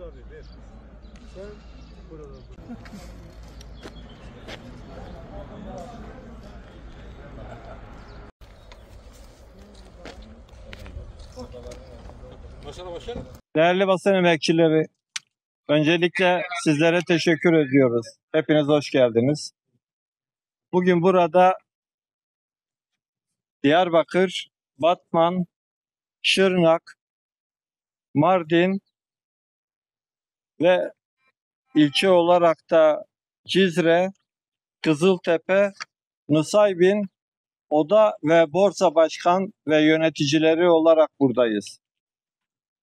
abi ver. Sen burada dur. Değerli basın emekçileri, öncelikle sizlere teşekkür ediyoruz. Hepiniz hoş geldiniz. Bugün burada Diyarbakır, Batman, Şırnak, Mardin ve ilçe olarak da Cizre, Kızıltepe, Nusaybin, Oda ve Borsa Başkan ve yöneticileri olarak buradayız.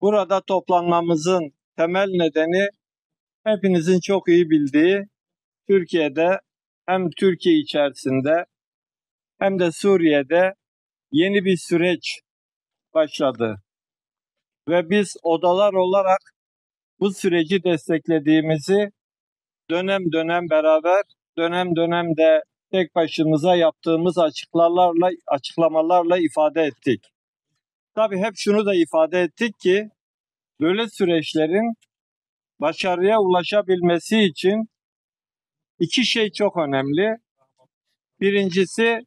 Burada toplanmamızın temel nedeni hepinizin çok iyi bildiği Türkiye'de hem Türkiye içerisinde hem de Suriye'de yeni bir süreç başladı. Ve biz odalar olarak bu süreci desteklediğimizi dönem dönem beraber, dönem dönem de tek başımıza yaptığımız açıklamalarla ifade ettik. Tabii hep şunu da ifade ettik ki böyle süreçlerin başarıya ulaşabilmesi için iki şey çok önemli. Birincisi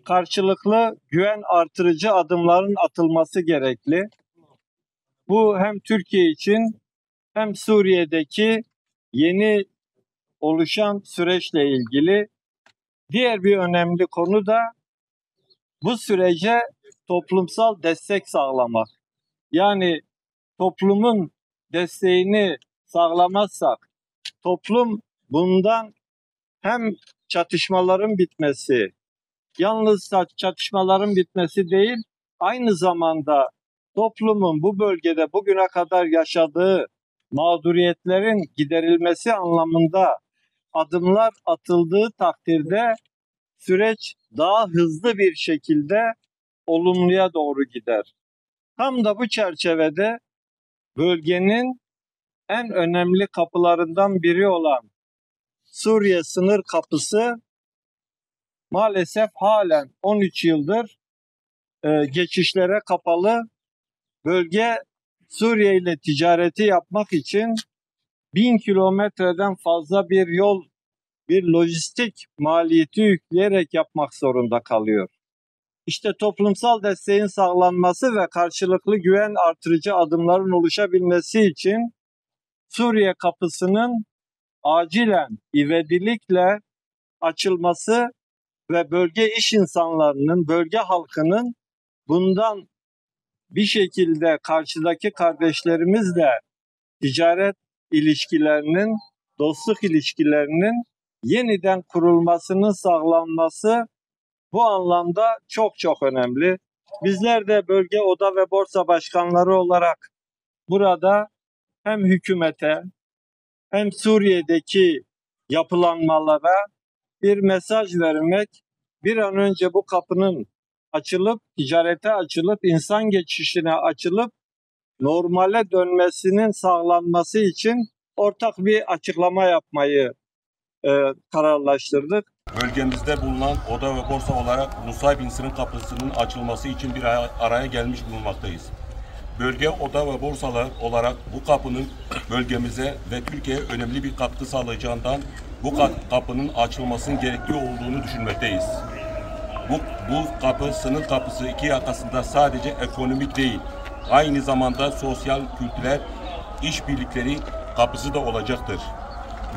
karşılıklı güven artırıcı adımların atılması gerekli. Bu hem Türkiye için hem Suriye'deki yeni oluşan süreçle ilgili. Diğer bir önemli konu da bu sürece toplumsal destek sağlamak. Yani toplumun desteğini sağlamazsak, toplum bundan hem çatışmaların bitmesi, yalnız çatışmaların bitmesi değil, aynı zamanda toplumun bu bölgede bugüne kadar yaşadığı mağduriyetlerin giderilmesi anlamında adımlar atıldığı takdirde süreç daha hızlı bir şekilde olumluya doğru gider. Tam da bu çerçevede bölgenin en önemli kapılarından biri olan Suriye sınır kapısı maalesef halen 13 yıldır geçişlere kapalı. Bölge Suriye ile ticareti yapmak için 1000 kilometreden fazla bir yol, bir lojistik maliyeti yükleyerek yapmak zorunda kalıyor. İşte toplumsal desteğin sağlanması ve karşılıklı güven artırıcı adımların oluşabilmesi için Suriye kapısının acilen ivedilikle açılması ve bölge iş insanlarının, bölge halkının bundan bir şekilde karşıdaki kardeşlerimizle ticaret ilişkilerinin, dostluk ilişkilerinin yeniden kurulmasının sağlanması bu anlamda çok çok önemli. Bizler de bölge oda ve borsa başkanları olarak burada hem hükümete hem Suriye'deki yapılanmalara bir mesaj vermek, bir an önce bu kapının açılıp, ticarete açılıp, insan geçişine açılıp normale dönmesinin sağlanması için ortak bir açıklama yapmayı kararlaştırdık. Bölgemizde bulunan oda ve borsa olarak Nusaybin sınır kapısının açılması için bir araya gelmiş bulunmaktayız. Bölge oda ve borsalar olarak bu kapının bölgemize ve Türkiye'ye önemli bir katkı sağlayacağından bu kapının açılmasının gerekli olduğunu düşünmekteyiz. Bu kapı, sınır kapısı iki yakasında sadece ekonomik değil, aynı zamanda sosyal, kültürel işbirlikleri kapısı da olacaktır.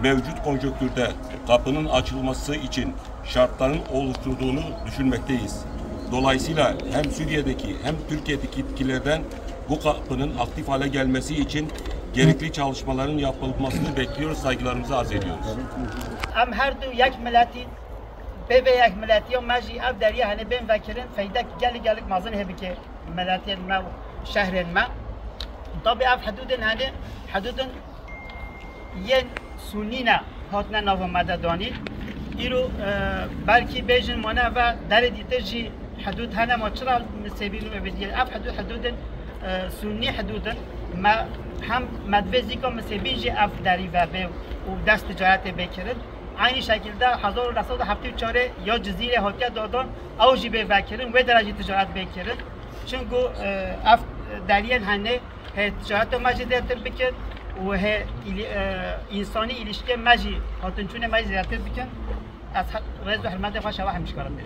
Mevcut konjonktürde kapının açılması için şartların oluşturduğunu düşünmekteyiz. Dolayısıyla hem Suriye'deki hem Türkiye'deki etkilerden bu kapının aktif hale gelmesi için gerekli çalışmaların yapılmasını bekliyoruz, saygılarımızı arz ediyoruz. Am her du yak milleti bebe yak milleti o maji ev derya hani ben vekirin feydak gelik mazın hebi ki milletin ma şehrin ma tabi ev hududun hani hududun yen sunina hatna navamada dani İro belki bejin mana ve derediteji hudud hana maçral sebilu mebediye ev hududun sunni hududun ma hem medvezi ko mesebiji ev deri ve be و دست تجارت بکرد aynı şekilde 1974 ya cizire hakkı dağdan avcı be vekilin ve derece ticaret bekirin çünkü af deriyen hani ticaret macidetir bikin و هی انسانی ilişki مجی هاتن چونه مجی زیادت بکن از رز و حرمت خوش واحد مش کارم